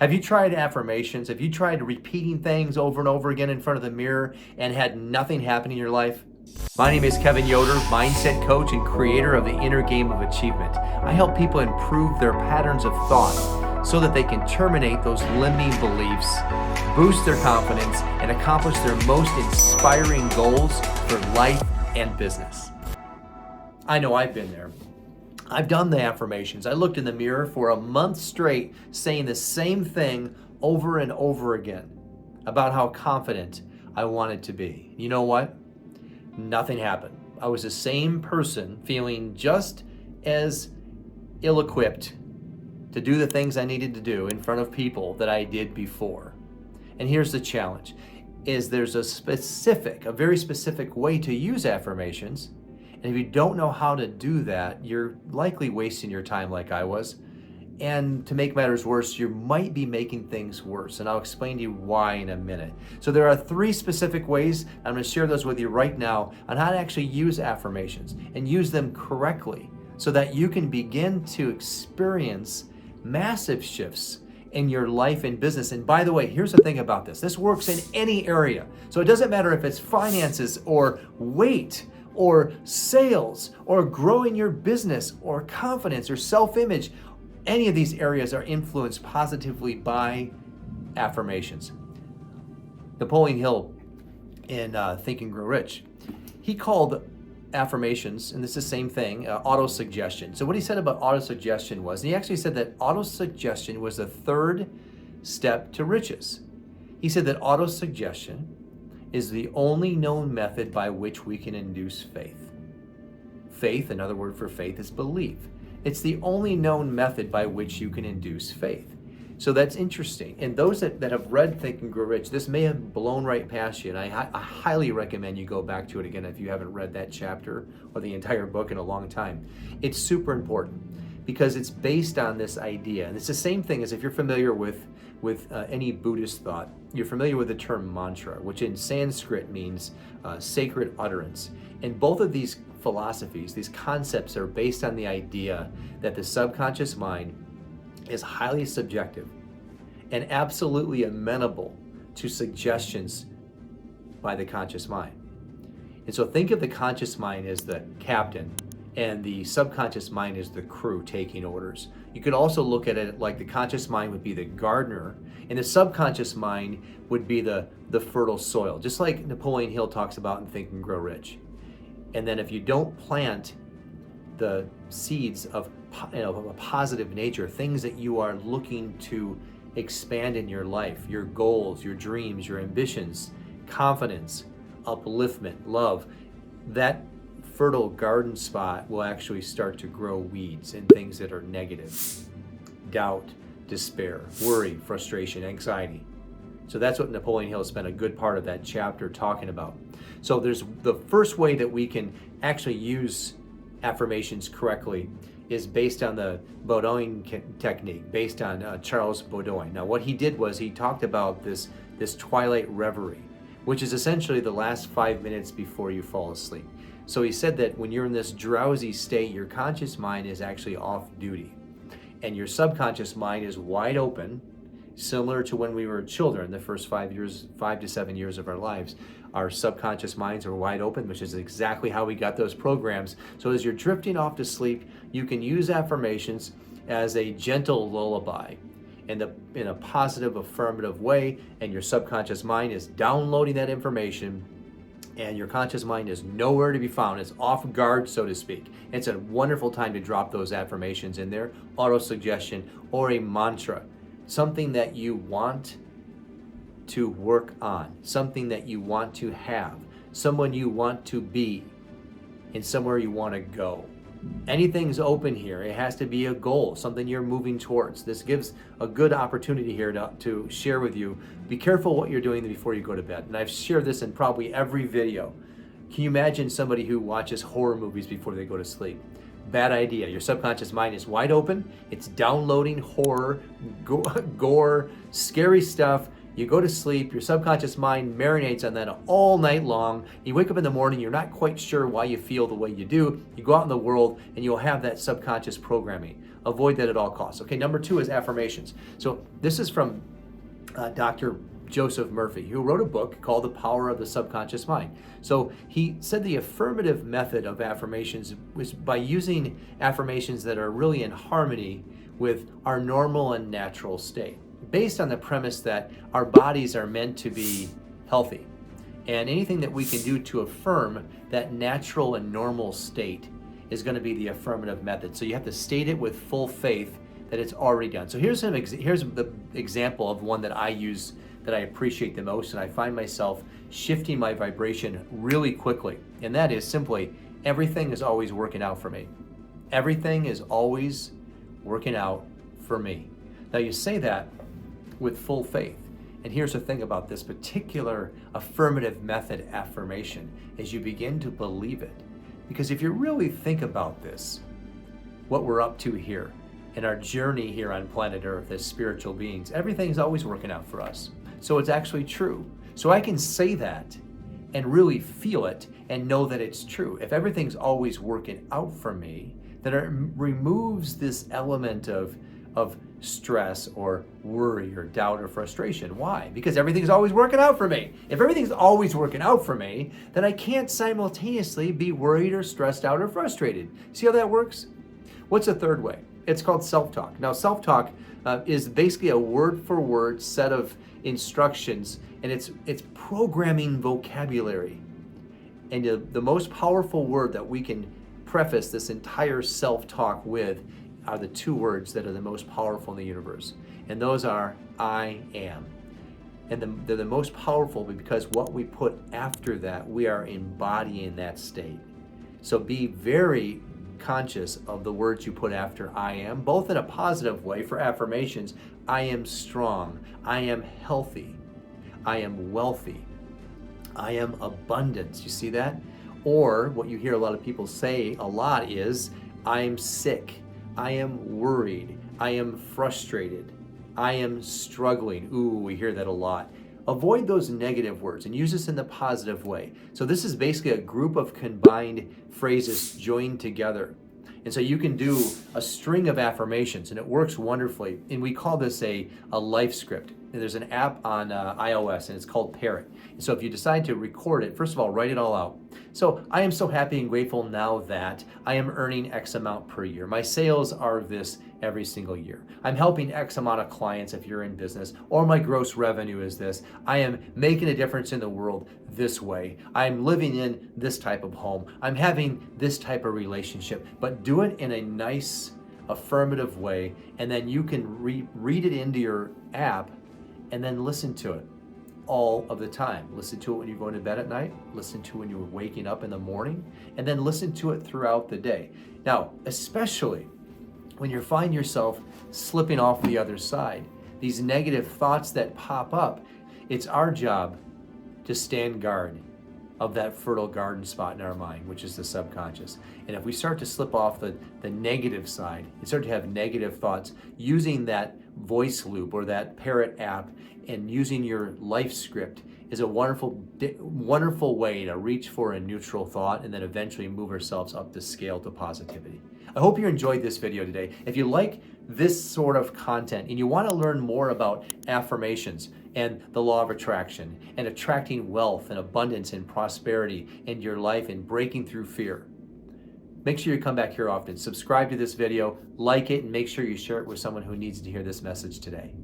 Have you tried affirmations? Have you tried repeating things over and over again in front of the mirror and had nothing happen in your life? My name is Kevin Yoder, mindset coach and creator of the Inner Game of Achievement. I help people improve their patterns of thought so that they can terminate those limiting beliefs, boost their confidence, and accomplish their most inspiring goals for life and business. I know I've been there. I've done the affirmations. I looked in the mirror for a month straight saying the same thing over and over again about how confident I wanted to be. You know what? Nothing happened. I was the same person feeling just as ill-equipped to do the things I needed to do in front of people that I did before. And here's the challenge, is there's a very specific way to use affirmations. And if you don't know how to do that, you're likely wasting your time like I was. And to make matters worse, you might be making things worse. And I'll explain to you why in a minute. So there are 3 specific ways. I'm going to share those with you right now on how to actually use affirmations and use them correctly so that you can begin to experience massive shifts in your life and business. And by the way, here's the thing about this. This works in any area. So it doesn't matter if it's finances or weight or sales or growing your business or confidence or self-image. Any of these areas are influenced positively by affirmations. Napoleon Hill in Think and Grow Rich, he called affirmations, and this is the same thing, autosuggestion. So what he said about autosuggestion was, and he actually said that autosuggestion was the 3rd step to riches. He said that autosuggestion is the only known method by which we can induce faith. Faith, another word for faith, is belief. It's the only known method by which you can induce faith. So that's interesting. And those that have read Think and Grow Rich, this may have blown right past you, and I highly recommend you go back to it again if you haven't read that chapter or the entire book in a long time. It's super important because it's based on this idea. And it's the same thing as if you're familiar with any Buddhist thought, you're familiar with the term mantra, which in Sanskrit means sacred utterance. And both of these philosophies, these concepts are based on the idea that the subconscious mind is highly subjective and absolutely amenable to suggestions by the conscious mind. And so think of the conscious mind as the captain and the subconscious mind is the crew taking orders. You could also look at it like the conscious mind would be the gardener and the subconscious mind would be the fertile soil, just like Napoleon Hill talks about in Think and Grow Rich. And then if you don't plant the seeds of a positive nature, things that you are looking to expand in your life, your goals, your dreams, your ambitions, confidence, upliftment, love, that fertile garden spot will actually start to grow weeds and things that are negative. Doubt, despair, worry, frustration, anxiety. So that's what Napoleon Hill spent a good part of that chapter talking about. So there's the first way that we can actually use affirmations correctly is based on the Beaudoin Technique, based on Charles Beaudoin. Now what he did was he talked about this twilight reverie, which is essentially the last 5 minutes before you fall asleep. So he said that when you're in this drowsy state, your conscious mind is actually off duty and your subconscious mind is wide open, similar to when we were children, the first 5 to 7 years of our lives. Our subconscious minds are wide open, which is exactly how we got those programs. So as you're drifting off to sleep, you can use affirmations as a gentle lullaby in a positive, affirmative way, and your subconscious mind is downloading that information and your conscious mind is nowhere to be found. It's off guard, so to speak. It's a wonderful time to drop those affirmations in there, auto-suggestion or a mantra, something that you want to work on, something that you want to have, someone you want to be, and somewhere you want to go. Anything's open here. It has to be a goal, something you're moving towards. This gives a good opportunity here to share with you. Be careful what you're doing before you go to bed. And I've shared this in probably every video. Can you imagine somebody who watches horror movies before they go to sleep? Bad idea. Your subconscious mind is wide open. It's downloading horror, gore, scary stuff. You go to sleep, your subconscious mind marinates on that all night long. You wake up in the morning, you're not quite sure why you feel the way you do. You go out in the world and you'll have that subconscious programming. avoid that at all costs. Okay, number 2 is affirmations. So this is from Dr. Joseph Murphy, who wrote a book called The Power of the Subconscious Mind. So he said the affirmative method of affirmations was by using affirmations that are really in harmony with our normal and natural state, based on the premise that our bodies are meant to be healthy. And anything that we can do to affirm that natural and normal state is going to be the affirmative method. So you have to state it with full faith that it's already done. So here's the example of one that I use that I appreciate the most, and I find myself shifting my vibration really quickly. And that is simply, everything is always working out for me. Everything is always working out for me. Now you say that with full faith. And here's the thing about this particular affirmative method affirmation, is you begin to believe it. Because if you really think about this, what we're up to here, in our journey here on planet Earth as spiritual beings, everything's always working out for us. So it's actually true. So I can say that and really feel it and know that it's true. If everything's always working out for me, then it removes this element of stress or worry or doubt or frustration. Why? Because everything's always working out for me. If everything's always working out for me, then I can't simultaneously be worried or stressed out or frustrated. See how that works? What's the third way? It's called self-talk. Now, self-talk is basically a word-for-word set of instructions, and it's programming vocabulary. And the most powerful word that we can preface this entire self-talk with are the 2 words that are the most powerful in the universe. And those are I am. And they're the most powerful because what we put after that, we are embodying that state. So be very conscious of the words you put after I am, both in a positive way for affirmations. I am strong. I am healthy. I am wealthy. I am abundance. You see that? Or what you hear a lot of people say a lot is, I am sick. I am worried. I am frustrated. I am struggling. Ooh, we hear that a lot. Avoid those negative words and use this in the positive way. So this is basically a group of combined phrases joined together. And so you can do a string of affirmations, and it works wonderfully. And we call this a life script. And there's an app on iOS, and it's called Parrot. And so if you decide to record it, first of all, write it all out. So I am so happy and grateful now that I am earning X amount per year. My sales are this every single year. I'm helping X amount of clients if you're in business, or my gross revenue is this. I am making a difference in the world this way. I'm living in this type of home. I'm having this type of relationship, but do it in a nice, affirmative way, and then you can read it into your app and then listen to it all of the time. Listen to it when you're going to bed at night, listen to it when you're waking up in the morning, and then listen to it throughout the day. Now, especially when you find yourself slipping off the other side, these negative thoughts that pop up, it's our job to stand guard of that fertile garden spot in our mind, which is the subconscious. And if we start to slip off the negative side and start to have negative thoughts, using that voice loop or that Parrot app and using your life script is a wonderful way to reach for a neutral thought and then eventually move ourselves up the scale to positivity. I hope you enjoyed this video today. If you like this sort of content and you want to learn more about affirmations and the law of attraction and attracting wealth and abundance and prosperity in your life and breaking through fear, make sure you come back here often. Subscribe to this video, like it, and make sure you share it with someone who needs to hear this message today.